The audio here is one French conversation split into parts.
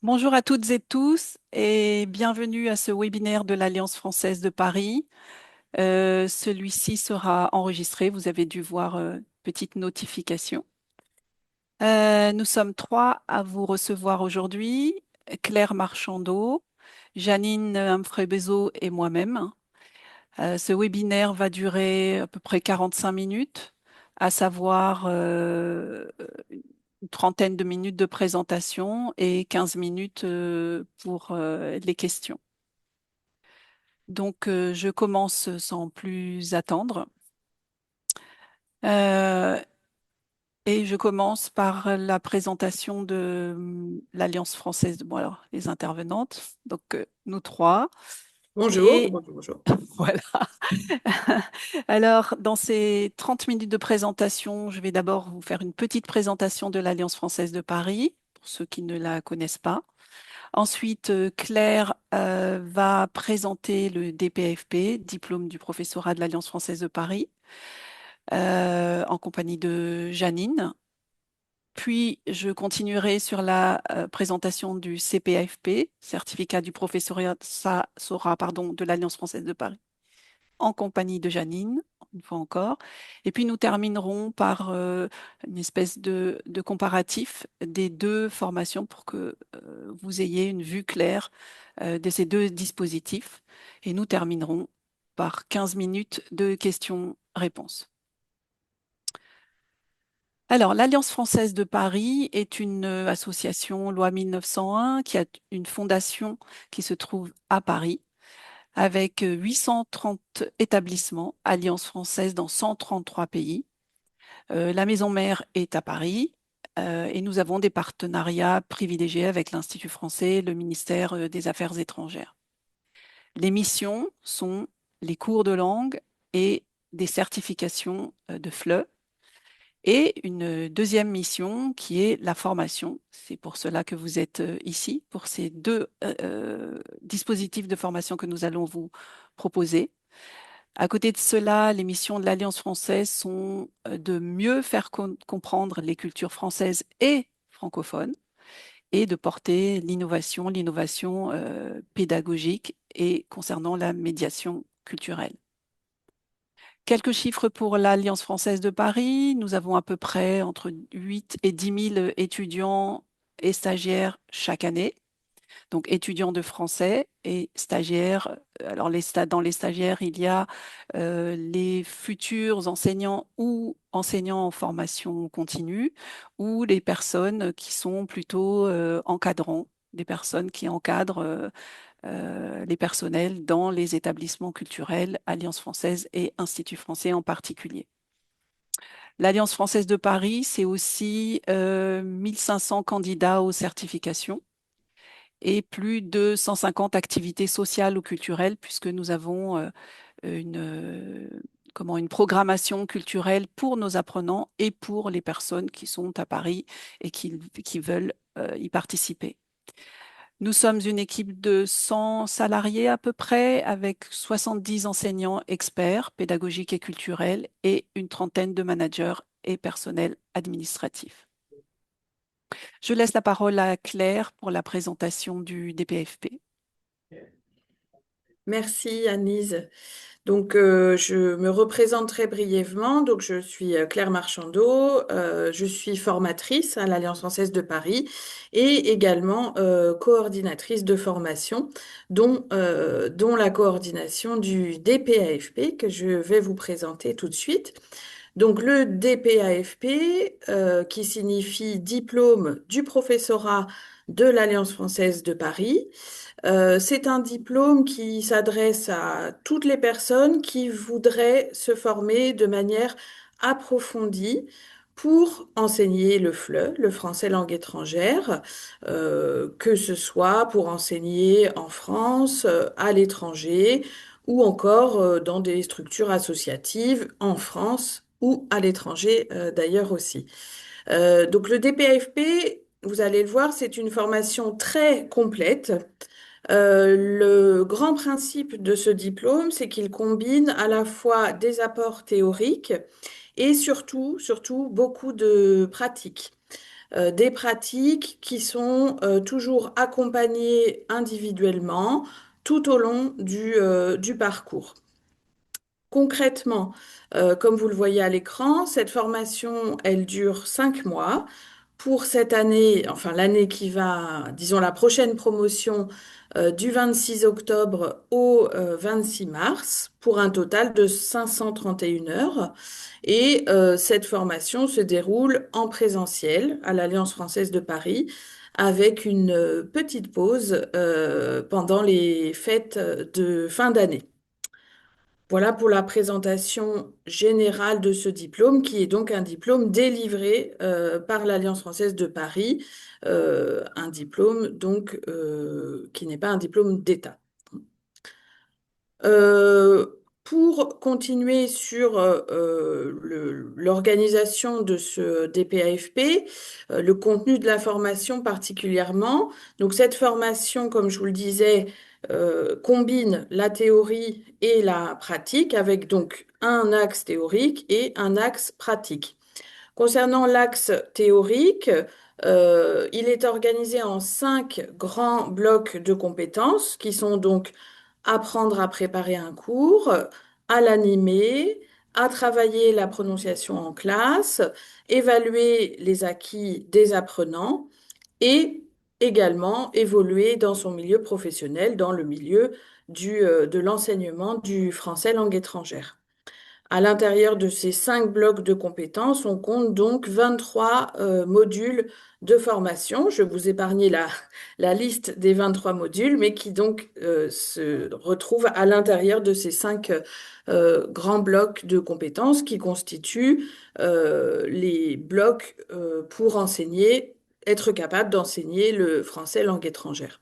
Bonjour à toutes et tous et bienvenue à ce webinaire de l'Alliance française de Paris. Celui-ci sera enregistré, vous avez dû voir petite notification. Nous sommes trois à vous recevoir aujourd'hui, Claire Marchandeau, Janine Humphrey-Bezot et moi-même. Ce webinaire va durer à peu près 45 minutes, à savoir une trentaine de minutes de présentation et 15 minutes pour les questions. Donc, je commence sans plus attendre. Euh, et je commence par la présentation de l'Alliance française, bon alors, les intervenantes, donc nous trois. Bonjour, Et bonjour, bonjour. voilà. Alors, dans ces 30 minutes de présentation, je vais d'abord vous faire une petite présentation de l'Alliance française de Paris, pour ceux qui ne la connaissent pas. Ensuite, Claire va présenter le DPFP, diplôme du professorat de l'Alliance française de Paris, en compagnie de Janine. Puis, je continuerai sur la présentation du CPFP, certificat du professorat pardon, de l'Alliance française de Paris, en compagnie de Janine, une fois encore. Et puis nous terminerons par une espèce de comparatif des deux formations pour que vous ayez une vue claire de ces deux dispositifs. Et nous terminerons par 15 minutes de questions-réponses. Alors, l'Alliance française de Paris est une association loi 1901 qui a une fondation qui se trouve à Paris avec 830 établissements, Alliance française dans 133 pays. La maison mère est à Paris et nous avons des partenariats privilégiés avec l'Institut français, le ministère des Affaires étrangères. Les missions sont les cours de langue et des certifications de FLE et une deuxième mission qui est la formation. C'est pour cela que vous êtes ici, pour ces deux dispositifs de formation que nous allons vous proposer. À côté de cela, les missions de l'Alliance française sont de mieux faire comprendre les cultures françaises et francophones et de porter l'innovation pédagogique et concernant la médiation culturelle. Quelques chiffres pour l'Alliance française de Paris. Nous avons à peu près entre 8 et 10 000 étudiants et stagiaires chaque année. Donc étudiants de français et stagiaires. Alors dans les stagiaires, il y a les futurs enseignants ou enseignants en formation continue ou les personnes qui sont plutôt encadrants, des personnes qui encadrent les personnels dans les établissements culturels, Alliance française et Institut français en particulier. L'Alliance française de Paris, c'est aussi 1500 candidats aux certifications et plus de 150 activités sociales ou culturelles, puisque nous avons une, euh, une programmation culturelle pour nos apprenants et pour les personnes qui sont à Paris et qui veulent y participer. Nous sommes une équipe de 100 salariés à peu près, avec 70 enseignants experts pédagogiques et culturels et une trentaine de managers et personnels administratifs. Je laisse la parole à Claire pour la présentation du DPFP. Merci Anise. Je me représenterai brièvement. Donc, je suis Claire Marchandeau. Je suis formatrice à l'Alliance française de Paris et également coordinatrice de formation, dont la coordination du DPAFP que je vais vous présenter tout de suite. Donc, le DPAFP, qui signifie Diplôme du professorat de l'Alliance française de Paris. C'est un diplôme qui s'adresse à toutes les personnes qui voudraient se former de manière approfondie pour enseigner le FLE, le français langue étrangère, que ce soit pour enseigner en France, à l'étranger, ou encore dans des structures associatives en France ou à l'étranger d'ailleurs aussi. Donc le DPFP, vous allez le voir, c'est une formation très complète. Le grand principe de ce diplôme, c'est qu'il combine à la fois des apports théoriques et surtout beaucoup de pratiques. des pratiques qui sont toujours accompagnées individuellement tout au long du parcours. Concrètement, comme vous le voyez à l'écran, cette formation, elle dure 5 mois. Pour cette année, enfin l'année qui va, disons la prochaine promotion, du 26 octobre au 26 mars, pour un total de 531 heures. Et cette formation se déroule en présentiel à l'Alliance française de Paris, avec une petite pause pendant les fêtes de fin d'année. Voilà pour la présentation générale de ce diplôme, qui est donc un diplôme délivré par l'Alliance française de Paris, un diplôme donc qui n'est pas un diplôme d'État. Euh, pour continuer sur l'organisation de ce DPAFP, le contenu de la formation particulièrement, donc cette formation, comme je vous le disais, combine la théorie et la pratique avec donc un axe théorique et un axe pratique. Concernant l'axe théorique, il est organisé en 5 grands blocs de compétences qui sont donc apprendre à préparer un cours, à l'animer, à travailler la prononciation en classe, évaluer les acquis des apprenants et également évoluer dans son milieu professionnel, dans le milieu de l'enseignement du français langue étrangère. À l'intérieur de ces 5 blocs de compétences, on compte donc 23 modules de formation. Je vous épargne la liste des 23 modules, mais qui donc se retrouvent à l'intérieur de ces 5 grands blocs de compétences qui constituent les blocs pour enseigner, être capable d'enseigner le français langue étrangère.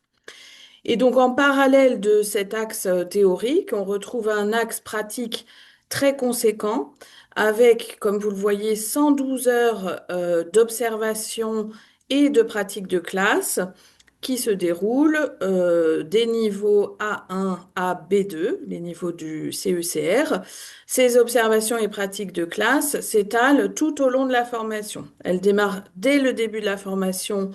Et donc, en parallèle de cet axe théorique, on retrouve un axe pratique très conséquent avec, comme vous le voyez, 112 heures d'observation et de pratique de classe qui se déroulent des niveaux A1 à B2, les niveaux du CECR. Ces observations et pratiques de classe s'étalent tout au long de la formation. Elles démarrent dès le début de la formation,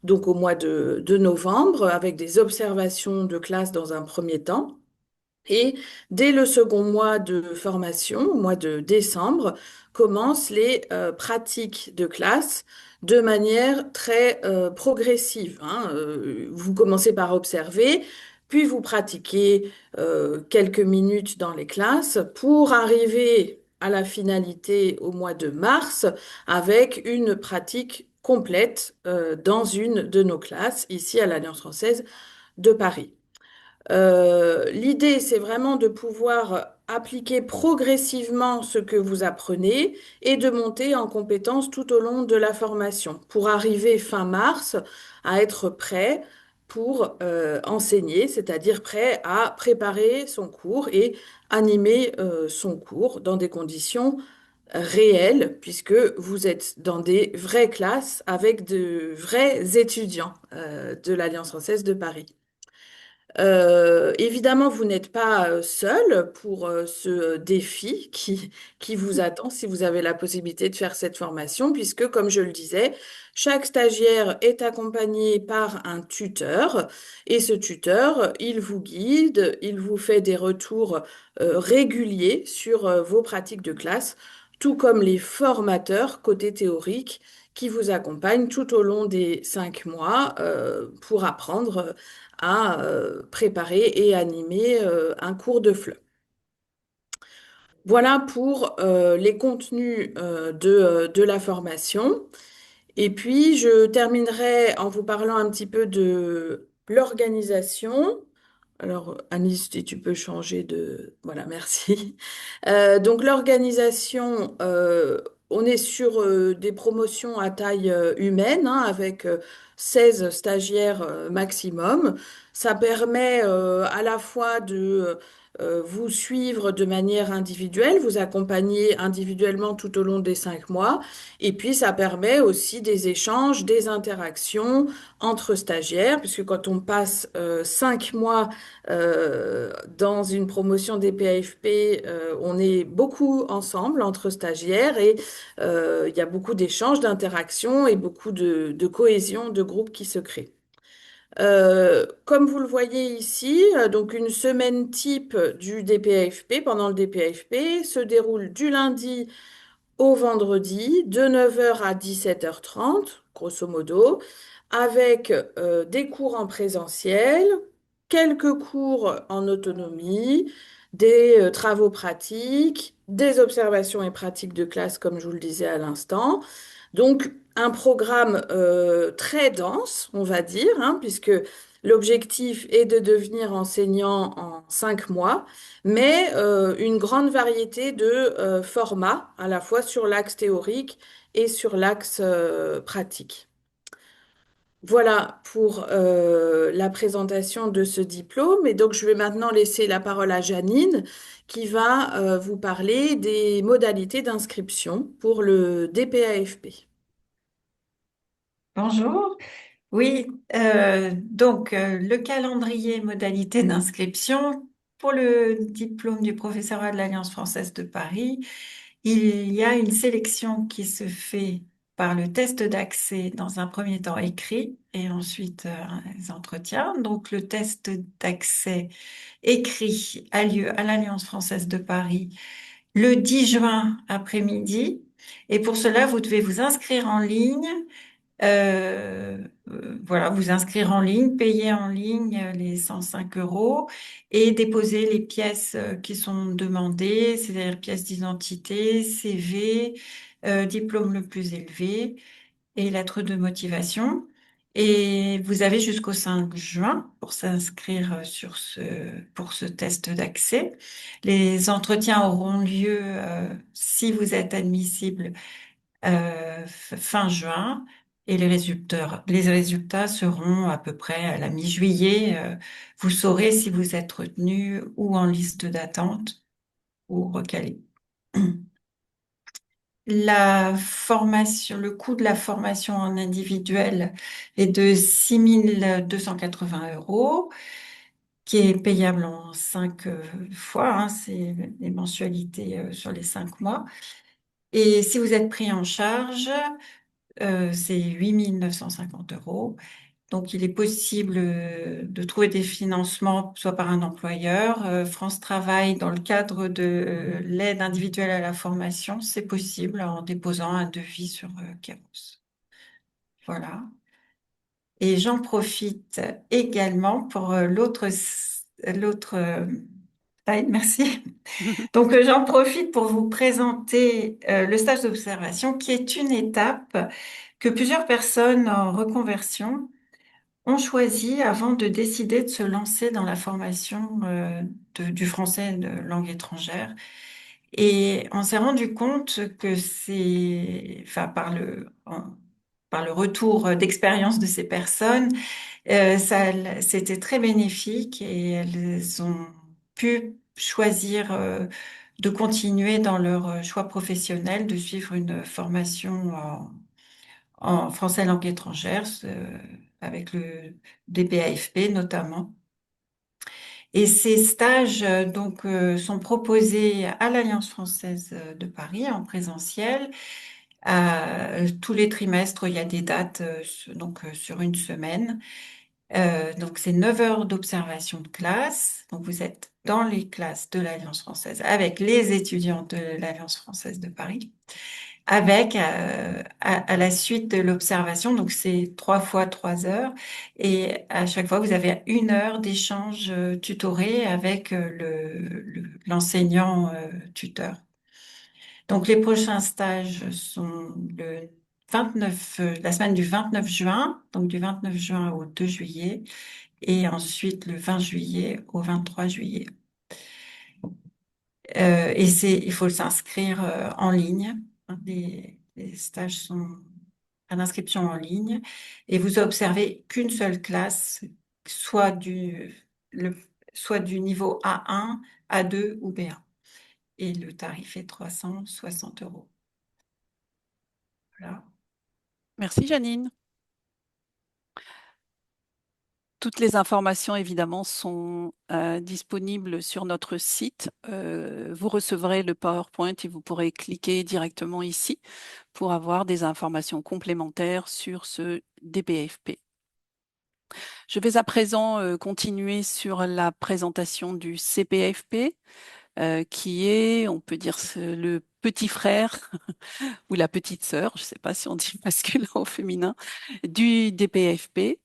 donc au mois de novembre, avec des observations de classe dans un premier temps. Et dès le second mois de formation, au mois de décembre, commencent les pratiques de classe de manière très progressive, hein. Vous commencez par observer, puis vous pratiquez quelques minutes dans les classes pour arriver à la finalité au mois de mars avec une pratique complète dans une de nos classes ici à l'Alliance française de Paris. L'idée, c'est vraiment de pouvoir appliquer progressivement ce que vous apprenez et de monter en compétences tout au long de la formation pour arriver fin mars à être prêt pour enseigner, c'est-à-dire prêt à préparer son cours et animer son cours dans des conditions réelles, puisque vous êtes dans des vraies classes avec de vrais étudiants de l'Alliance française de Paris. Évidemment, vous n'êtes pas seul pour ce défi qui vous attend si vous avez la possibilité de faire cette formation, puisque, comme je le disais, chaque stagiaire est accompagné par un tuteur et ce tuteur, il vous guide, il vous fait des retours réguliers sur vos pratiques de classe, tout comme les formateurs côté théorique qui vous accompagnent tout au long des 5 mois pour apprendre à préparer et animer un cours de FLE. Voilà pour les contenus de la formation. Et puis, je terminerai en vous parlant un petit peu de l'organisation. Alors, Anis, si tu peux changer de... Voilà, merci. Donc, l'organisation, on est sur des promotions à taille humaine, hein, avec 16 stagiaires maximum. Ça permet à la fois de vous suivre de manière individuelle, vous accompagner individuellement tout au long des 5 mois. Et puis, ça permet aussi des échanges, des interactions entre stagiaires, puisque quand on passe 5 mois dans une promotion des PAFP, on est beaucoup ensemble entre stagiaires et il y a beaucoup d'échanges, d'interactions et beaucoup de cohésion de groupe qui se crée. Comme vous le voyez ici, donc une semaine type du DPAFP pendant le DPAFP se déroule du lundi au vendredi de 9 heures à 17h30, grosso modo, avec des cours en présentiel, quelques cours en autonomie, des travaux pratiques, des observations et pratiques de classe, comme je vous le disais à l'instant. Donc, un programme très dense, on va dire, hein, puisque l'objectif est de devenir enseignant en 5 mois, mais une grande variété de formats, à la fois sur l'axe théorique et sur l'axe pratique. Voilà pour la présentation de ce diplôme. Et donc, je vais maintenant laisser la parole à Janine, qui va vous parler des modalités d'inscription pour le DPAFP. Bonjour. Oui, le calendrier modalité d'inscription pour le diplôme du professorat de l'Alliance française de Paris, il y a une sélection qui se fait par le test d'accès dans un premier temps écrit et ensuite les entretiens. Donc le test d'accès écrit a lieu à l'Alliance française de Paris le 10 juin après-midi et pour cela, vous devez vous inscrire en ligne voilà, vous inscrire en ligne, payer en ligne les 105 euros et déposer les pièces qui sont demandées, c'est-à-dire pièces d'identité, CV, diplôme le plus élevé et lettre de motivation. Et vous avez jusqu'au 5 juin pour s'inscrire pour ce test d'accès. Les entretiens auront lieu, si vous êtes admissible, fin juin et les résultats seront à peu près à la mi-juillet. Vous saurez si vous êtes retenu ou en liste d'attente ou recalé. Le coût de la formation en individuel est de 6 280 euros, qui est payable en 5 fois, hein, c'est les mensualités sur les 5 mois. Et si vous êtes pris en charge, c'est 8 950 euros. Donc, il est possible de trouver des financements, soit par un employeur. France Travail, dans le cadre de l'aide individuelle à la formation, c'est possible en déposant un devis sur Kairos. Voilà. Et j'en profite également pour l'autre slide, merci. Donc, j'en profite pour vous présenter le stage d'observation, qui est une étape que plusieurs personnes en reconversion ont choisi avant de décider de se lancer dans la formation du français de langue étrangère. Et on s'est rendu compte que enfin, par le retour d'expérience de ces personnes, c'était très bénéfique et elles ont pu choisir de continuer dans leur choix professionnel, de suivre une formation en français langue étrangère, avec le DPAFP notamment. Et ces stages sont proposés à l'Alliance française de Paris en présentiel. Tous les trimestres, il y a des dates sur une semaine. Donc c'est 9 heures d'observation de classe. Donc vous êtes dans les classes de l'Alliance française avec les étudiants de l'Alliance française de Paris, avec à la suite de l'observation, donc c'est 3 fois 3 heures, et à chaque fois vous avez 1 heure d'échange tutoré avec l'enseignant tuteur. Donc les prochains stages sont la semaine du 29 juin, donc du 29 juin au 2 juillet, et ensuite le 20 juillet au 23 juillet. Il faut s'inscrire en ligne. Les stages sont à l'inscription en ligne et vous observez qu'une seule classe, soit soit du niveau A1, A2 ou B1. Et le tarif est 360 euros. Voilà. Merci Janine. Toutes les informations, évidemment, sont disponibles sur notre site. Vous recevrez le PowerPoint et vous pourrez cliquer directement ici pour avoir des informations complémentaires sur ce DPFP. Je vais à présent continuer sur la présentation du CPFP, qui est, on peut dire, le petit frère ou la petite sœur, je ne sais pas si on dit masculin ou féminin, du DPFP,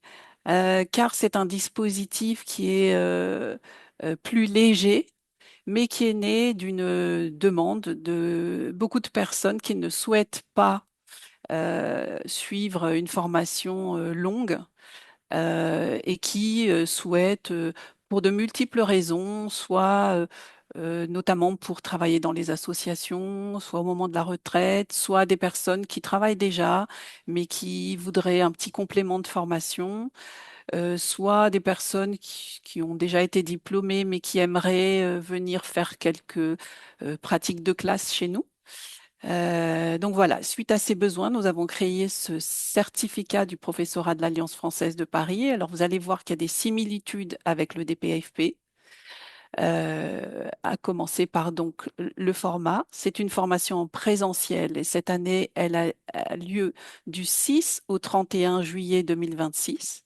car c'est un dispositif qui est plus léger, mais qui est né d'une demande de beaucoup de personnes qui ne souhaitent pas suivre une formation longue et qui souhaitent, pour de multiples raisons, soit notamment pour travailler dans les associations, soit au moment de la retraite, soit des personnes qui travaillent déjà, mais qui voudraient un petit complément de formation, soit des personnes qui ont déjà été diplômées, mais qui aimeraient venir faire quelques pratiques de classe chez nous. Donc voilà, suite à ces besoins, nous avons créé ce certificat du professorat de l'Alliance française de Paris. Alors vous allez voir qu'il y a des similitudes avec le DPFP, à commencer par donc le format. C'est une formation en présentiel et cette année, elle a lieu du 6 au 31 juillet 2026.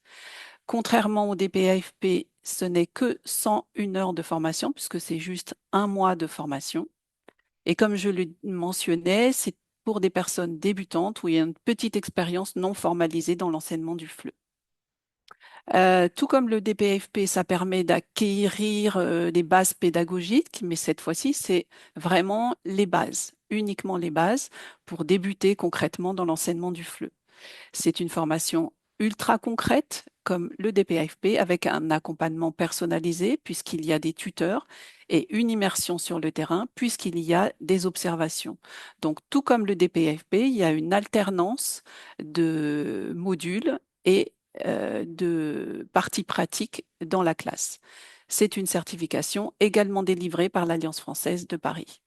Contrairement au DPFP, ce n'est que 101 heures de formation puisque c'est juste un mois de formation. Et comme je le mentionnais, c'est pour des personnes débutantes où il y a une petite expérience non formalisée dans l'enseignement du FLE. Tout comme le DPFP, ça permet d'acquérir des bases pédagogiques, mais cette fois-ci, c'est vraiment les bases, uniquement les bases, pour débuter concrètement dans l'enseignement du FLE. C'est une formation ultra concrète, comme le DPFP, avec un accompagnement personnalisé, puisqu'il y a des tuteurs, et une immersion sur le terrain, puisqu'il y a des observations. Donc, tout comme le DPFP, il y a une alternance de modules et de parties pratiques dans la classe. C'est une certification également délivrée par l'Alliance française de Paris.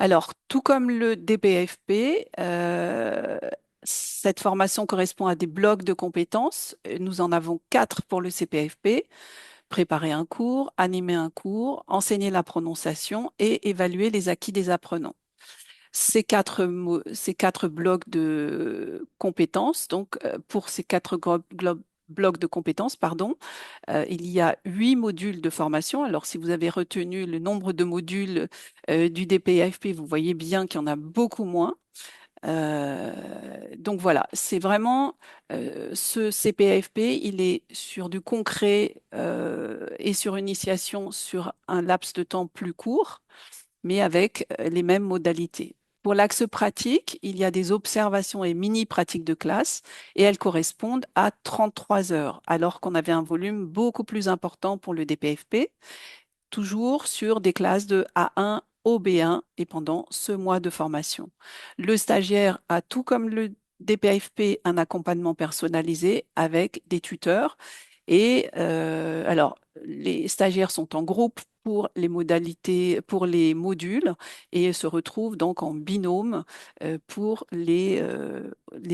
Alors, tout comme le DPFP, cette formation correspond à des blocs de compétences. Nous en avons 4 pour le CPFP. Préparer un cours, animer un cours, enseigner la prononciation et évaluer les acquis des apprenants. Ces quatre blocs de compétences, donc pour ces blocs de compétences, pardon, il y a 8 modules de formation. Alors, si vous avez retenu le nombre de modules du DPFP, vous voyez bien qu'il y en a beaucoup moins. Donc voilà, c'est vraiment ce CPFP, il est sur du concret et sur une initiation sur un laps de temps plus court, mais avec les mêmes modalités. Pour l'axe pratique, il y a des observations et mini-pratiques de classe et elles correspondent à 33 heures, alors qu'on avait un volume beaucoup plus important pour le DPFP, toujours sur des classes de A1 au B1 et pendant ce mois de formation. Le stagiaire a, tout comme le DPFP, un accompagnement personnalisé avec des tuteurs. Et alors, les stagiaires sont en groupe pour les modalités, pour les modules et se retrouvent donc en binôme pour les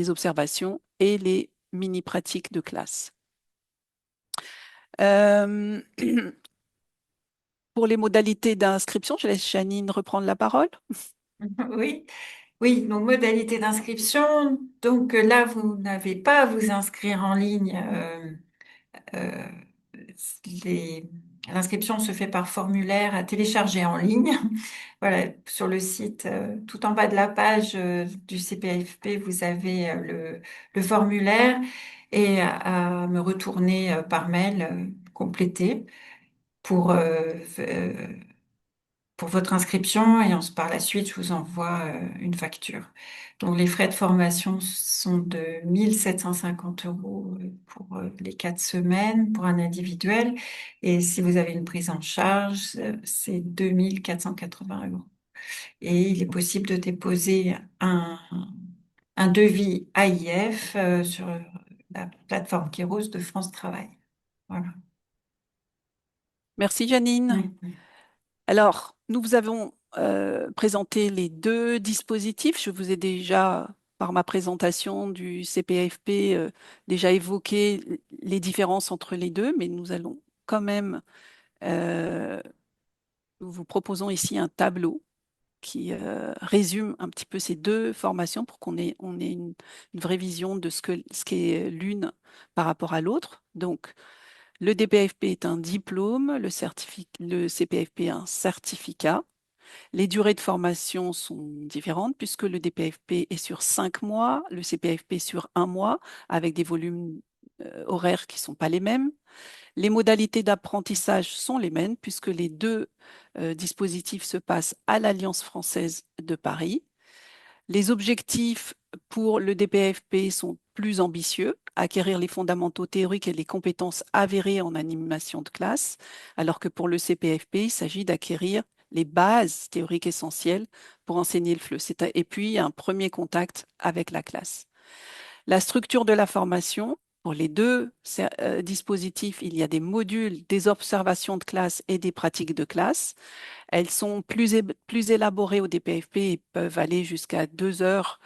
observations et les mini-pratiques de classe. Euh, Pour les modalités d'inscription, je laisse Janine reprendre la parole. Oui, oui, donc modalité d'inscription. Donc là, vous n'avez pas à vous inscrire en ligne. Euh, les- L'inscription se fait par formulaire à télécharger en ligne. Voilà, sur le site, tout en bas de la page du CPFP, vous avez le formulaire et à me retourner par mail complété pour, pour votre inscription et par la suite, je vous envoie une facture. Donc, les frais de formation sont de 1750 euros pour les 4 semaines pour un individuel. Et si vous avez une prise en charge, c'est 2480 euros. Et il est possible de déposer un devis AIF sur la plateforme Kéros de France Travail. Voilà. Merci Janine. Oui. Alors, nous vous avons présenté les deux dispositifs. Je vous ai déjà, par ma présentation du CPFP, déjà évoqué les différences entre les deux, mais nous allons quand même, euh, nous vous proposons ici un tableau qui résume un petit peu ces deux formations pour qu'on ait une vraie vision de ce qu'est l'une par rapport à l'autre. Donc, le DPFP est un diplôme, le CPFP est un certificat. Les durées de formation sont différentes puisque le DPFP est sur 5 mois, le CPFP sur 1 mois, avec des volumes horaires qui ne sont pas les mêmes. Les modalités d'apprentissage sont les mêmes puisque les deux dispositifs se passent à l'Alliance française de Paris. Les objectifs pour le DPFP sont plus ambitieux, acquérir les fondamentaux théoriques et les compétences avérées en animation de classe, alors que pour le CPFP, il s'agit d'acquérir les bases théoriques essentielles pour enseigner le FLE, et puis un premier contact avec la classe. La structure de la formation, pour les deux dispositifs, il y a des modules, des observations de classe et des pratiques de classe. Elles sont plus élaborées au DPFP et peuvent aller jusqu'à 2 heures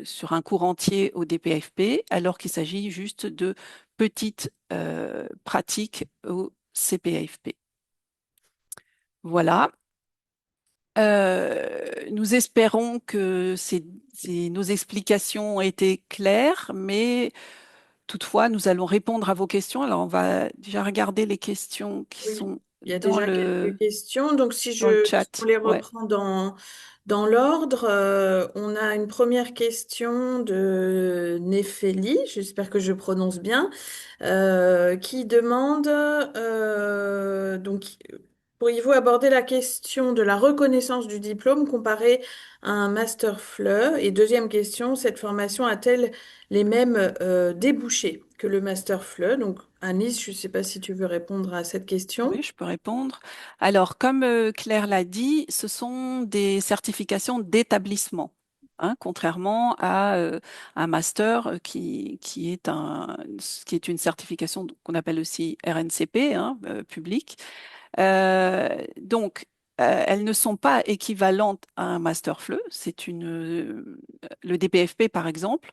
sur un cours entier au DPFP, alors qu'il s'agit juste de petites pratiques au CPFP. Voilà. Nous espérons que nos explications ont été claires, mais toutefois, nous allons répondre à vos questions. Alors, on va déjà regarder les questions qui Oui, sont il y a déjà quelques questions. Donc, dans le si on chat. les Ouais. reprend dans l'ordre, on a une première question de Néphélie, j'espère que je prononce bien, qui demande, donc, pourriez-vous aborder la question de la reconnaissance du diplôme comparé à un master FLE? Et deuxième question, cette formation a-t-elle les mêmes débouchés que le master FLE? Donc, Anis, je ne sais pas si tu veux répondre à cette question. Oui, je peux répondre. Alors, comme Claire l'a dit, ce sont des certifications d'établissement, hein, contrairement à un master qui est une certification qu'on appelle aussi RNCP, hein, publique. Donc, elles ne sont pas équivalentes à un master FLE. Le DPFP, par exemple,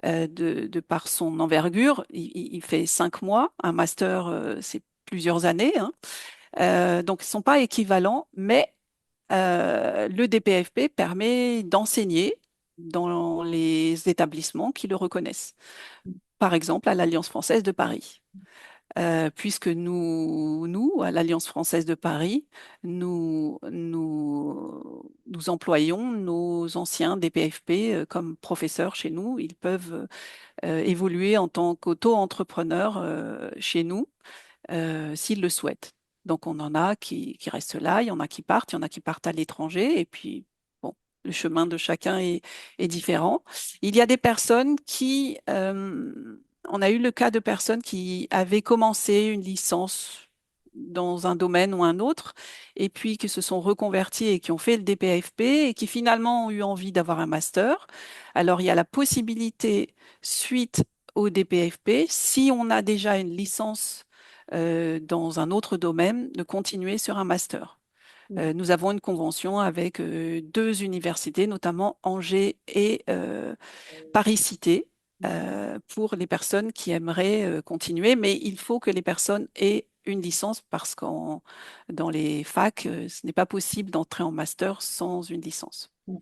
de par son envergure, il fait 5 mois. Un master, c'est plusieurs années, hein. Donc, ils ne sont pas équivalents, mais le DPFP permet d'enseigner dans les établissements qui le reconnaissent. Par exemple, à l'Alliance française de Paris. Puisque nous, à l'Alliance française de Paris, nous employons nos anciens DPFP comme professeurs chez nous. Ils peuvent évoluer en tant qu'auto-entrepreneurs chez nous s'ils le souhaitent. Donc, on en a qui restent là, il y en a qui partent, il y en a qui partent à l'étranger, et puis, bon, le chemin de chacun est différent. Il y a des personnes on a eu le cas de personnes qui avaient commencé une licence dans un domaine ou un autre, et puis qui se sont reconvertis et qui ont fait le DPFP et qui finalement ont eu envie d'avoir un master. Alors, il y a la possibilité, suite au DPFP, si on a déjà une licence dans un autre domaine, de continuer sur un master. Nous avons une convention avec deux universités, notamment Angers et Paris-Cité, pour les personnes qui aimeraient continuer, mais il faut que les personnes aient une licence parce que dans les facs, ce n'est pas possible d'entrer en master sans une licence. Oui,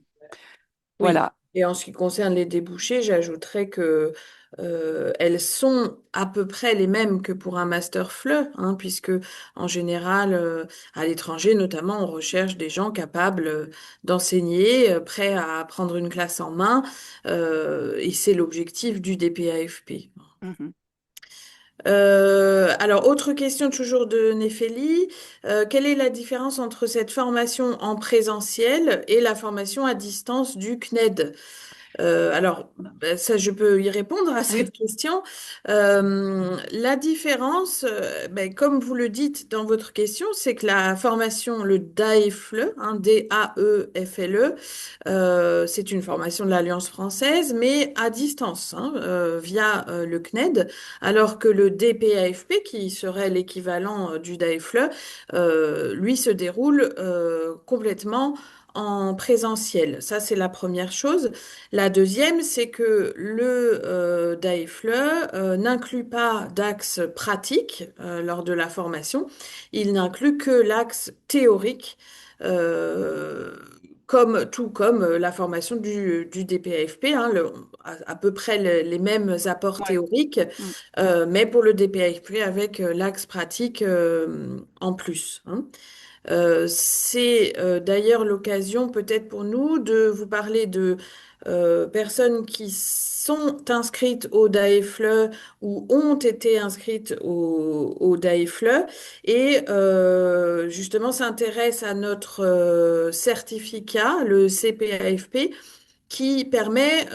Voilà. et en ce qui concerne les débouchés, j'ajouterais que elles sont à peu près les mêmes que pour un master FLE, hein, puisque en général, à l'étranger notamment, on recherche des gens capables d'enseigner, prêts à prendre une classe en main, et c'est l'objectif du DPAFP. Mhm. Alors, autre question toujours de Néphélie. Quelle est la différence entre cette formation en présentiel et la formation à distance du CNED? Alors, ben, ça, je peux y répondre à Oui, cette question. La différence, ben, comme vous le dites dans votre question, c'est que la formation, le DAEFLE, hein, DAEFLE, c'est une formation de l'Alliance française, mais à distance, hein, via le CNED, alors que le DPAFP, qui serait l'équivalent du DAEFLE, lui se déroule complètement en présentiel. Ça, c'est la première chose. La deuxième, c'est que le DAEFLE n'inclut pas d'axe pratique lors de la formation. Il n'inclut que l'axe théorique, euh, tout comme la formation du DPAFP, hein, à peu près les mêmes apports ouais. théoriques, Mm. mais pour le DPAFP avec l'axe pratique en plus, hein. C'est d'ailleurs l'occasion peut-être pour nous de vous parler de personnes qui sont inscrites au DAEFLE ou ont été inscrites au DAEFLE et justement s'intéressent à notre certificat, le CPAFP, qui permet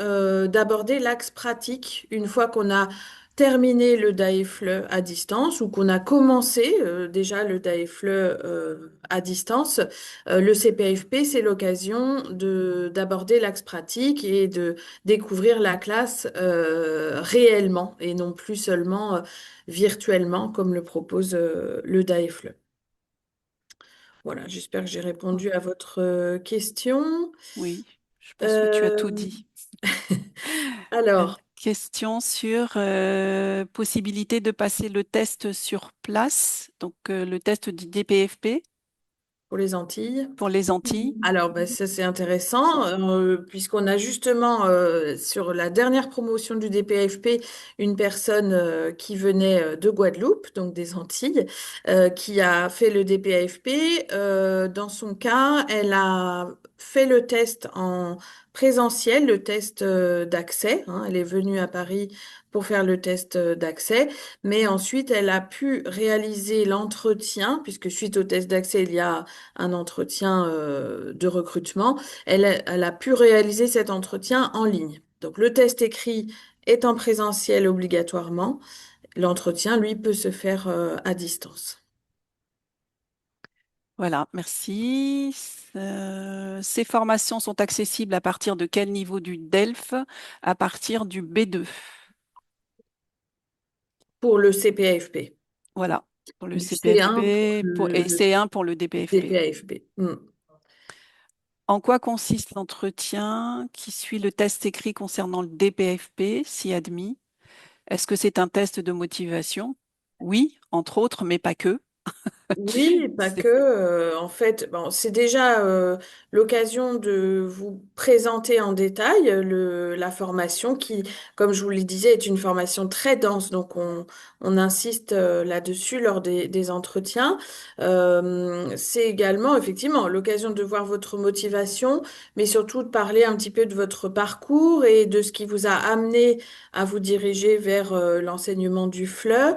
d'aborder l'axe pratique une fois qu'on a terminé le DAEFLE à distance ou qu'on a commencé déjà le DAEFLE à distance. Le CPFP, c'est l'occasion de d'aborder l'axe pratique et de découvrir la classe réellement et non plus seulement virtuellement comme le propose le DAEFLE. Voilà, j'espère que j'ai répondu à votre question. Oui, je pense que tu as tout Euh, dit. alors, Question sur possibilité de passer le test sur place, donc le test du DPFP pour les Antilles. pour les Antilles. Alors, ben, ça c'est intéressant, puisqu'on a justement sur la dernière promotion du DPFP une personne qui venait de Guadeloupe, donc des Antilles, qui a fait le DPFP. Dans son cas, elle a fait le test en présentiel, le test d'accès, hein. Elle est venue à Paris pour faire le test d'accès, mais ensuite elle a pu réaliser l'entretien, puisque suite au test d'accès, il y a un entretien de recrutement, elle a pu réaliser cet entretien en ligne. Donc le test écrit est en présentiel obligatoirement. L'entretien, lui, peut se faire à distance. Voilà, merci. Ces formations sont accessibles à partir de quel niveau du DELF? À partir du B2. Pour le CPAFP. Voilà, pour le Du C1 pour CPFP et le C1 pour le DPFP. DPAFP. Hmm. En quoi consiste l'entretien qui suit le test écrit concernant le DPFP, si admis? Est-ce que c'est un test de motivation? Oui, entre autres, mais pas que. Oui, pas que. C'est- En fait, bon, c'est déjà l'occasion de vous présenter en détail la formation qui, comme je vous le disais, est une formation très dense. Donc, on insiste là-dessus lors des entretiens. C'est également, effectivement, l'occasion de voir votre motivation, mais surtout de parler un petit peu de votre parcours et de ce qui vous a amené à vous diriger vers l'enseignement du FLE.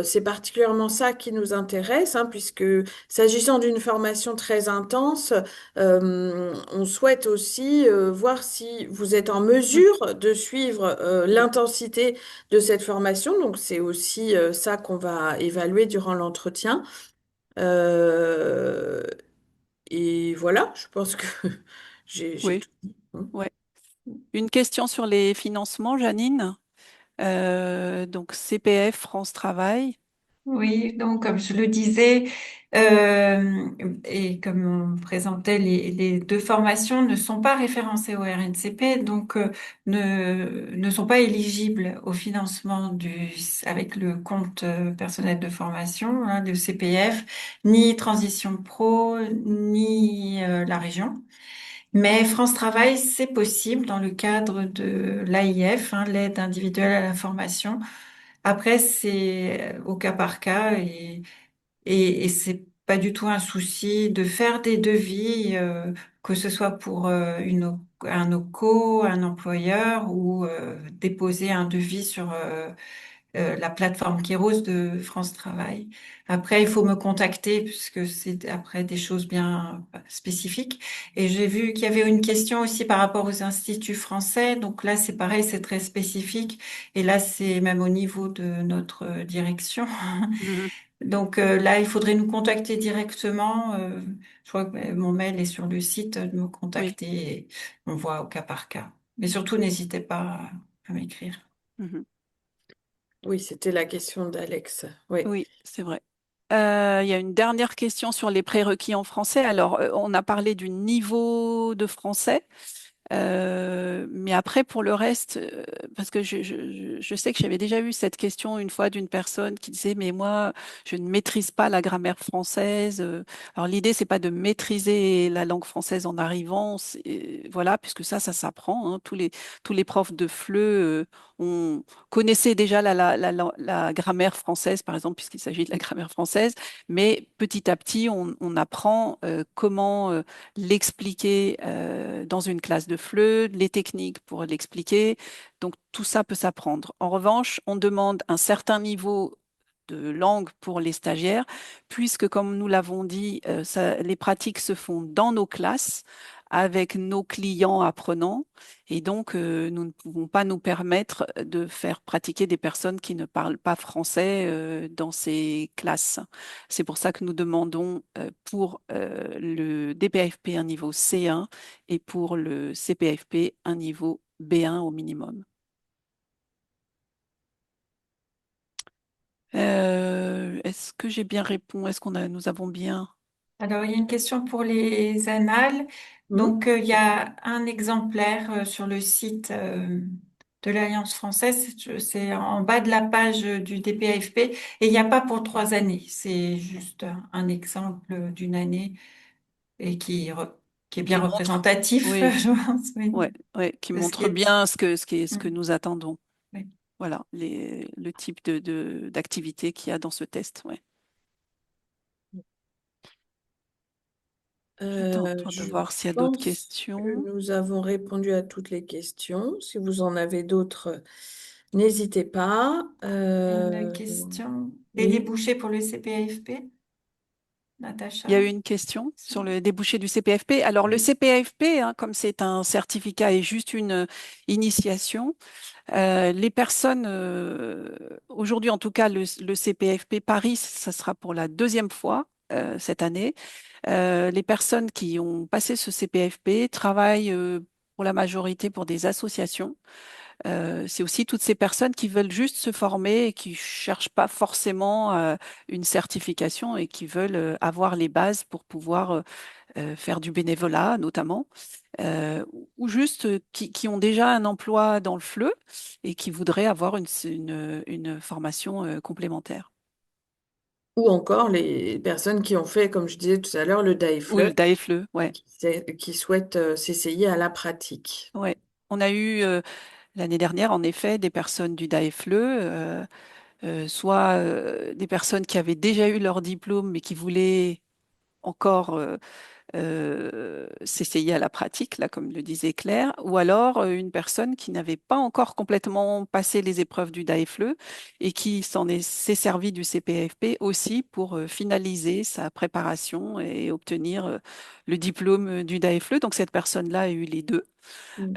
C'est particulièrement ça qui nous intéresse, hein, puisque s'agissant d'une formation très intense, on souhaite aussi voir si vous êtes en Mm. mesure de suivre l'intensité de cette formation. Donc c'est aussi ça qu'on va évaluer durant l'entretien. Euh, et voilà, je pense que j'ai Oui, tout dit, hein. ouais. Une question sur les financements, Janine. Donc CPF, France Travail. Oui, donc comme je le disais, et comme on présentait, les deux formations ne sont pas référencées au RNCP, donc ne sont pas éligibles au financement avec le compte personnel de formation, hein, le CPF, ni Transition Pro, ni la région. Mais France Travail, c'est possible dans le cadre de l'AIF, hein, l'aide individuelle à la formation. Après, c'est au cas par cas et c'est pas du tout un souci de faire des devis, que ce soit pour un OCO, un employeur ou déposer un devis sur la plateforme Kéros de France Travail. Après, il faut me contacter puisque c'est après des choses bien spécifiques. Et j'ai vu qu'il y avait une question aussi par rapport aux instituts français. Donc là, c'est pareil, c'est très spécifique. Et là, c'est même au niveau de notre direction. Mhm. Donc là, il faudrait nous contacter directement. Je crois que mon mail est sur le site, de me Oui. contacter et on voit au cas par cas. Mais surtout, n'hésitez pas à m'écrire. Mhm. Oui, c'était la question d'Alex. Oui. Oui, c'est vrai. Il y a une dernière question sur les prérequis en français. Alors, on a parlé du niveau de français. Mais après, pour le reste, parce que je sais que j'avais déjà eu cette question une fois d'une personne qui disait, mais moi, je ne maîtrise pas la grammaire française. Alors, l'idée, c'est pas de maîtriser la langue française en arrivant, voilà, puisque ça s'apprend, hein. Tous les profs de FLE, connaissaient déjà la grammaire française, par exemple, puisqu'il s'agit de la grammaire française, mais petit à petit, on apprend comment l'expliquer dans une classe de FLE, les techniques pour l'expliquer. Donc tout ça peut s'apprendre. En revanche, on demande un certain niveau de langue pour les stagiaires, puisque comme nous l'avons dit, les pratiques se font dans nos classes avec nos clients apprenants, et donc nous ne pouvons pas nous permettre de faire pratiquer des personnes qui ne parlent pas français dans ces classes. C'est pour ça que nous demandons pour le DPFP un niveau C1 et pour le CPFP un niveau B1 au minimum. Est-ce que j'ai bien répondu? Nous avons bien... Alors, il y a une question pour les annales. Hmm. Donc, il y a un exemplaire sur le site de l'Alliance française. C'est en bas de la page du DPAFP. Et il n'y a pas pour 3 années. C'est juste un exemple d'une année et qui est bien qui montre, représentatif, oui, je pense, oui, ouais, ouais, qui de ce qui montre est. bien ce que Mm, nous attendons. oui. Voilà, le type d'activité qu'il y a dans ce test. Ouais. J'attends encore de Je voir s'il y a d'autres pense que questions. nous avons répondu à toutes les questions. Si vous en avez d'autres, n'hésitez pas. Une question. Les Oui. débouchés pour le CPAFP, Il y a Natacha? eu une question sur le débouché du CPFP. Alors, le CPFP, hein, comme c'est un certificat et juste une initiation, les personnes, aujourd'hui en tout cas, le CPFP Paris, ça sera pour la deuxième fois cette année. Les personnes qui ont passé ce CPFP travaillent pour la majorité pour des associations. C'est aussi toutes ces personnes qui veulent juste se former et qui cherchent pas forcément une certification et qui veulent avoir les bases pour pouvoir faire du bénévolat notamment, ou juste qui ont déjà un emploi dans le FLE et qui voudraient avoir une formation complémentaire. Ou encore les personnes qui ont fait, comme je disais tout à l'heure, le Oui, le DAEFLE DAEFLE, et ouais. qui souhaitent s'essayer à la pratique. Ouais. On a eu l'année dernière, en effet, des personnes du DAEFLE, soit des personnes qui avaient déjà eu leur diplôme mais qui voulaient encore s'essayer à la pratique, là, comme le disait Claire, ou alors une personne qui n'avait pas encore complètement passé les épreuves du DAEFLE et qui s'est servi du CPFP aussi pour finaliser sa préparation et obtenir le diplôme du DAEFLE. Donc cette personne-là a eu les deux. Mm.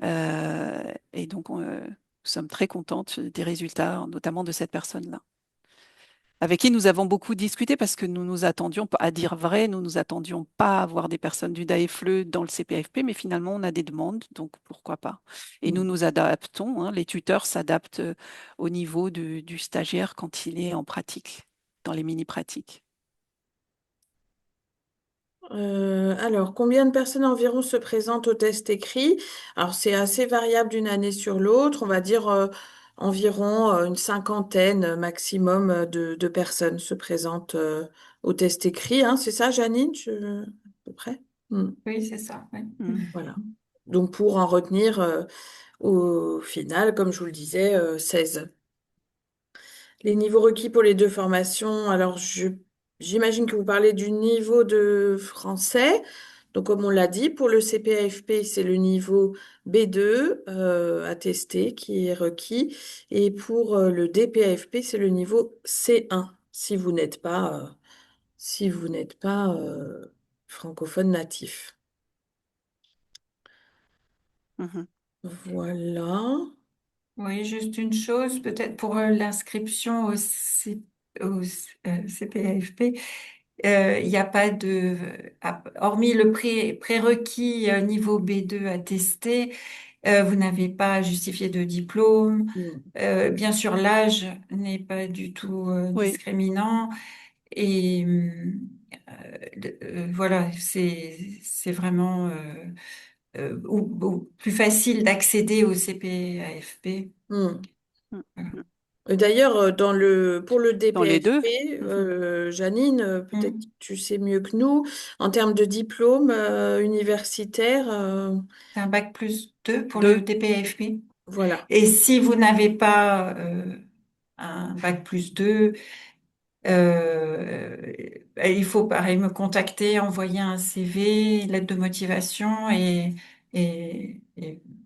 Et donc nous sommes très contentes des résultats, notamment de cette personne-là avec qui nous avons beaucoup discuté parce que nous nous attendions, à dire vrai, nous nous attendions pas à avoir des personnes du DAEFLE dans le CPFP, mais finalement on a des demandes, donc pourquoi pas. Et nous Mm. nous adaptons, hein, les tuteurs s'adaptent au niveau du stagiaire quand il est en pratique, dans les mini-pratiques. Alors, combien de personnes environ se présentent au test écrit? Alors, c'est assez variable d'une année sur l'autre. On va dire environ une cinquantaine maximum de personnes se présentent au test écrit, hein. C'est ça, Janine? À peu près? Mm. Oui, c'est ça. Oui. Mm. Voilà. Donc, pour en retenir au final, comme je vous le disais, 16. Les niveaux requis pour les deux formations. Alors, j'imagine que vous parlez du niveau de français. Donc, comme on l'a dit, pour le CPAFP, c'est le niveau B2 attesté qui est requis. Et pour le DPAFP, c'est le niveau C1 si vous n'êtes pas francophone natif. Mhm. Voilà. Oui, juste une chose, peut-être pour l'inscription au CPAFP, il n'y a pas hormis le prérequis niveau B2 attesté, vous n'avez pas à justifier de diplôme. Mm. Bien sûr, l'âge n'est pas du tout Oui. discriminant. Et voilà, c'est vraiment ou plus facile d'accéder au CPAFP. Mm. Mm. Voilà. Mm. D'ailleurs, pour le Dans les deux. DPFP, Mhm. Janine, peut-être que Mm. tu sais mieux que nous, en termes de diplôme universitaire, C'est un bac plus 2 pour le Deux. DPAFP. voilà. Et si vous n'avez pas un bac plus 2, il faut pareil me contacter, envoyer un CV, lettre de motivation et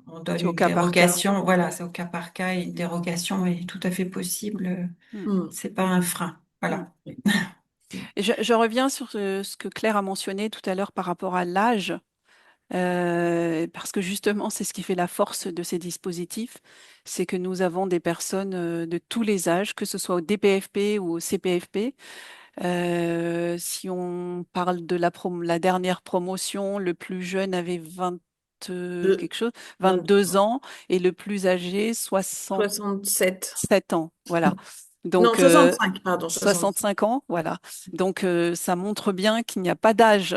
on donne C'est au une cas par cas. dérogation. Voilà, c'est au cas par cas et une dérogation est tout à fait possible. Mm. Mm. C'est pas un frein. Mm. Voilà. Et je reviens sur ce que Claire a mentionné tout à l'heure par rapport à l'âge, parce que justement, c'est ce qui fait la force de ces dispositifs, c'est que nous avons des personnes de tous les âges, que ce soit au DPFP ou au CPFP. Si on parle de la dernière promotion, le plus jeune avait 20 De quelque chose, 22 23. ans, et le plus âgé, 67 67. ans. Voilà. Non, Donc, 65, pardon, 65. 65 ans, voilà. Donc, ça montre bien qu'il n'y a pas d'âge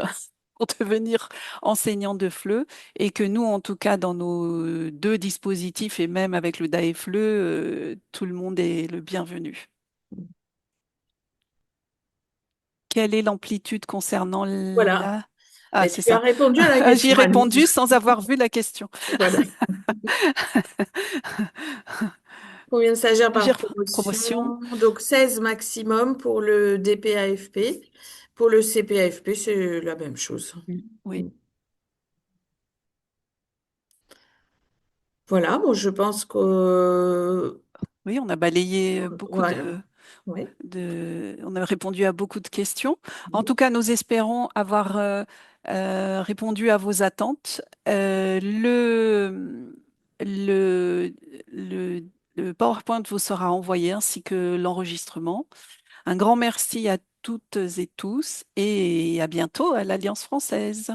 pour devenir enseignant de FLE et que nous, en tout cas, dans nos deux dispositifs et même avec le DAEFLE, tout le monde est le bienvenu. Quelle est l'amplitude concernant Voilà. la... Ah, Mais c'est tu as ça. répondu à la J'y ai question, Annie. répondu sans avoir vu la question. Voilà. Combien de stagiaires par Stagiaire promotion, promotion? Donc 16 maximum pour le DPAFP. Pour le CPAFP, c'est la même chose. oui. Voilà, bon, je pense que Oui, on a balayé beaucoup voilà. Oui. on a répondu à beaucoup de questions. En tout cas, nous espérons avoir répondu à vos attentes. Le, le, le PowerPoint vous sera envoyé ainsi que l'enregistrement. Un grand merci à toutes et tous et à bientôt à l'Alliance française.